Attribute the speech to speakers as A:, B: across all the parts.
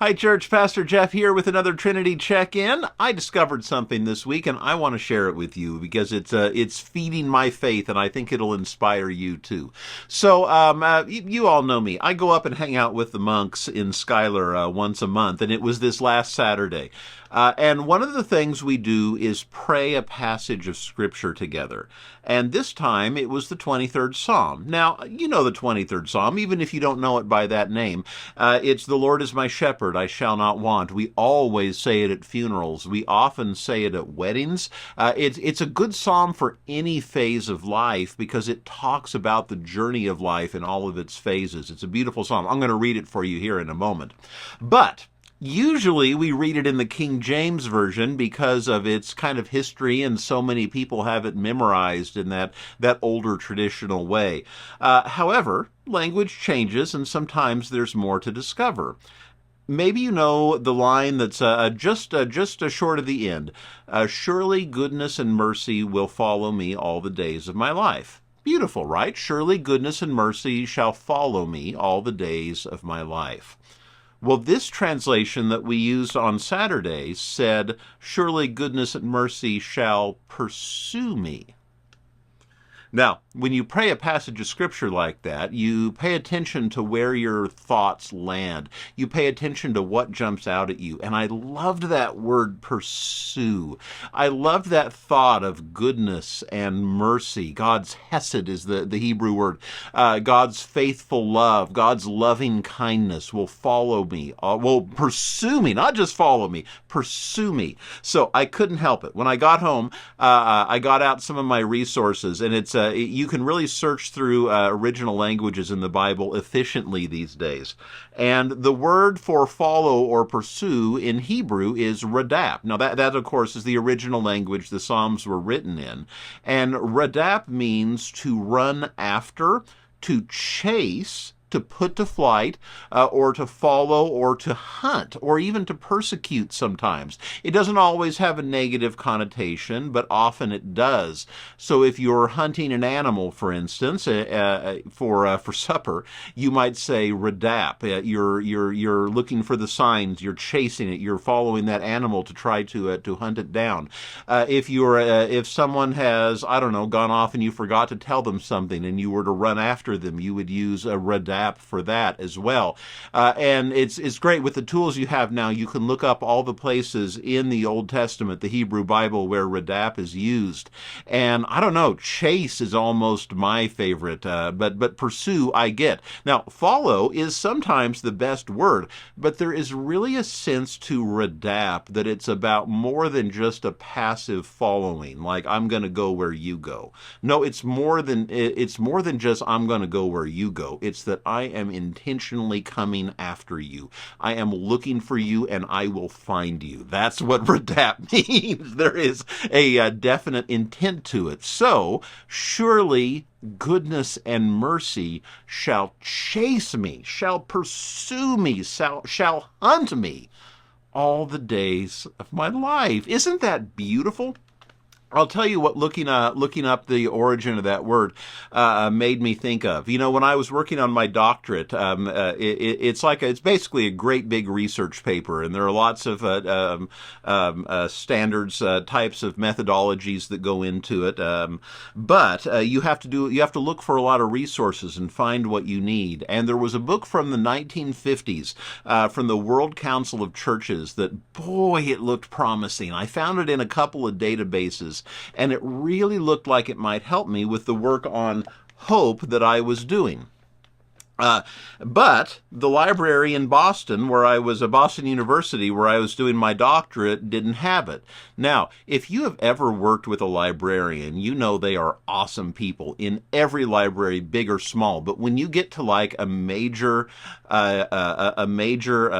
A: Hi, Church. Pastor Jeff here with another Trinity check-in. I discovered something this week, and I want to share it with you because it's feeding my faith, and I think it'll inspire you too. So, you all know me. I go up and hang out with the monks in Schuyler once a month, and it was this last Saturday. And one of the things we do is pray a passage of Scripture together. And this time it was the 23rd Psalm. Now, you know the 23rd Psalm, even if you don't know it by that name. It's "The Lord is my shepherd, I shall not want." We always say it at funerals. We often say it at weddings. It's a good psalm for any phase of life because it talks about the journey of life in all of its phases. It's a beautiful psalm. I'm going to read it for you here in a moment. But usually we read it in the King James Version because of its kind of history, and so many people have it memorized in that older traditional way. However, language changes, and sometimes there's more to discover. Maybe you know the line that's just short of the end. "Surely goodness and mercy will follow me all the days of my life." Beautiful, right? Surely goodness and mercy shall follow me all the days of my life. Well, this translation that we used on Saturday said, "Surely goodness and mercy shall pursue me." Now, when you pray a passage of Scripture like that, you pay attention to where your thoughts land. You pay attention to what jumps out at you. And I loved that word "pursue." I loved that thought of goodness and mercy. God's hesed is the Hebrew word. God's faithful love, God's loving kindness will follow me, will pursue me, not just follow me, pursue me. So I couldn't help it. When I got home, I got out some of my resources, and you can really search through original languages in the Bible efficiently these days. And the word for follow or pursue in Hebrew is Radap. Now that of course is the original language the Psalms were written in. And Radap means to run after, to chase, to put to flight, or to follow, or to hunt, or even to persecute sometimes. It doesn't always have a negative connotation, but often it does. So if you're hunting an animal, for instance, for supper, you might say Radap. You're looking for the signs, you're chasing it, you're following that animal to try to hunt it down. If someone has, I don't know, gone off and you forgot to tell them something and you were to run after them, you would use a Radap for that as well. And it's great with the tools you have now. You can look up all the places in the Old Testament, the Hebrew Bible, where Radap is used. And I don't know, chase is almost my favorite, but pursue I get. Now, follow is sometimes the best word, but there is really a sense to Radap that it's about more than just a passive following, like I'm going to go where you go. No, it's more than just I'm going to go where you go. It's that I am intentionally coming after you. I am looking for you, and I will find you. That's what Radap means. There is a definite intent to it. So, surely goodness and mercy shall chase me, shall pursue me, shall hunt me all the days of my life. Isn't that beautiful? I'll tell you what looking up the origin of that word made me think of. You know, when I was working on my doctorate, it's basically a great big research paper, and there are lots of standards, types of methodologies that go into it. But you have to look for a lot of resources and find what you need. And there was a book from the 1950s from the World Council of Churches that, boy, it looked promising. I found it in a couple of databases, and it really looked like it might help me with the work on hope that I was doing. But the library in Boston, Boston University, where I was doing my doctorate, didn't have it. Now, if you have ever worked with a librarian, you know they are awesome people in every library, big or small. But when you get to like a major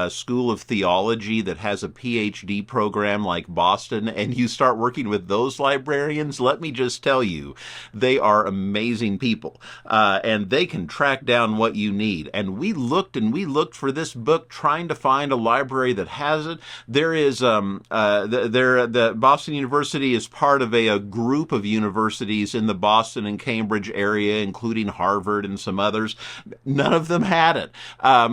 A: school of theology that has a PhD program like Boston, and you start working with those librarians, let me just tell you, they are amazing people, and they can track down what you need. And we looked for this book, trying to find a library that has it. There is the Boston University is part of a group of universities in the Boston and Cambridge area, including Harvard and some others. None of them had it.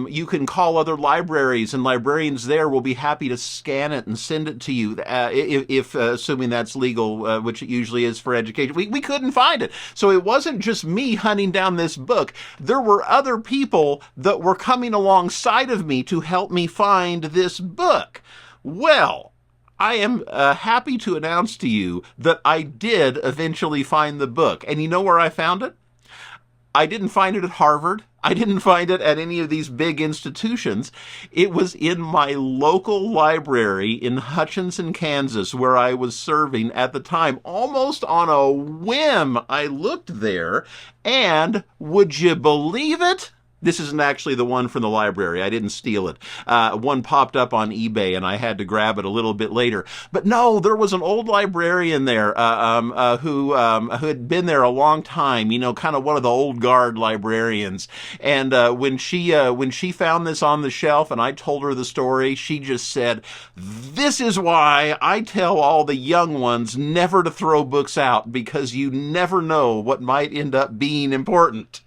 A: You can call other libraries, and librarians there will be happy to scan it and send it to you, if assuming that's legal, which it usually is for education. We couldn't find it. So it wasn't just me hunting down this book. There were other people that were coming alongside of me to help me find this book. Well, I am happy to announce to you that I did eventually find the book. And you know where I found it? I didn't find it at Harvard. I didn't find it at any of these big institutions. It was in my local library in Hutchinson, Kansas, where I was serving at the time. Almost on a whim, I looked there, and would you believe it? This isn't actually the one from the library. I didn't steal it. One popped up on eBay, and I had to grab it a little bit later. But no, there was an old librarian there who had been there a long time. You know, kind of one of the old guard librarians. And when she found this on the shelf, and I told her the story, she just said, "This is why I tell all the young ones never to throw books out, because you never know what might end up being important."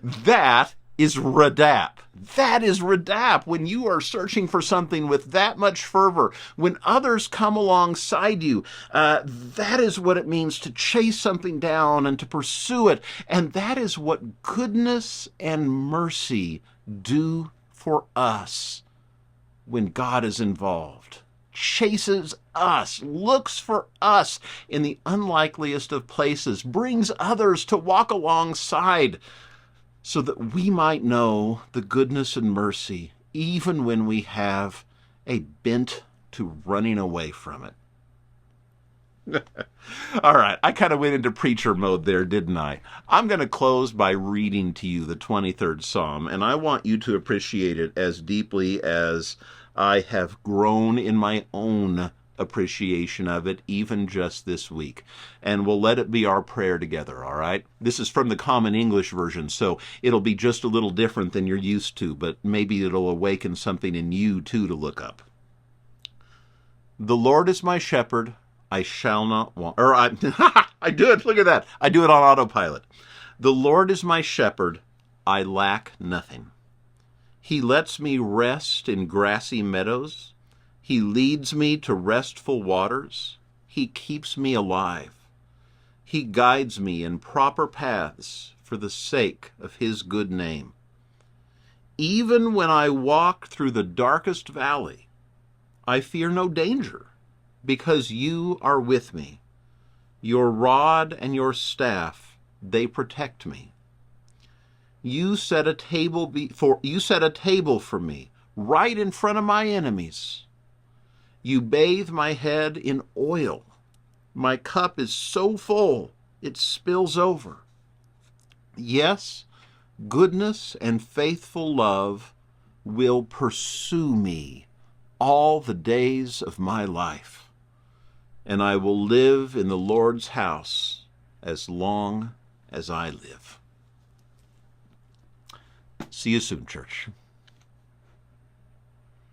A: That is Radap. That is Radap. When you are searching for something with that much fervor, when others come alongside you, that is what it means to chase something down and to pursue it. And that is what goodness and mercy do for us when God is involved. Chases us, looks for us in the unlikeliest of places, brings others to walk alongside so that we might know the goodness and mercy even when we have a bent to running away from it. All right, I kind of went into preacher mode there, didn't I? I'm going to close by reading to you the 23rd Psalm, and I want you to appreciate it as deeply as I have grown in my own appreciation of it, even just this week. And we'll let it be our prayer together, all right? This is from the Common English Version, so it'll be just a little different than you're used to, but maybe it'll awaken something in you, too, to look up. The Lord is my shepherd, I shall not want. I do it, look at that. I do it on autopilot. The Lord is my shepherd, I lack nothing. He lets me rest in grassy meadows. He leads me to restful waters. He keeps me alive. He guides me in proper paths for the sake of his good name. Even when I walk through the darkest valley, I fear no danger, because you are with me. Your rod and your staff, they protect me. You set a table for me right in front of my enemies. You bathe my head in oil. My cup is so full it spills over. Yes, goodness and faithful love will pursue me all the days of my life, and I will live in the Lord's house as long as I live. See you soon, church.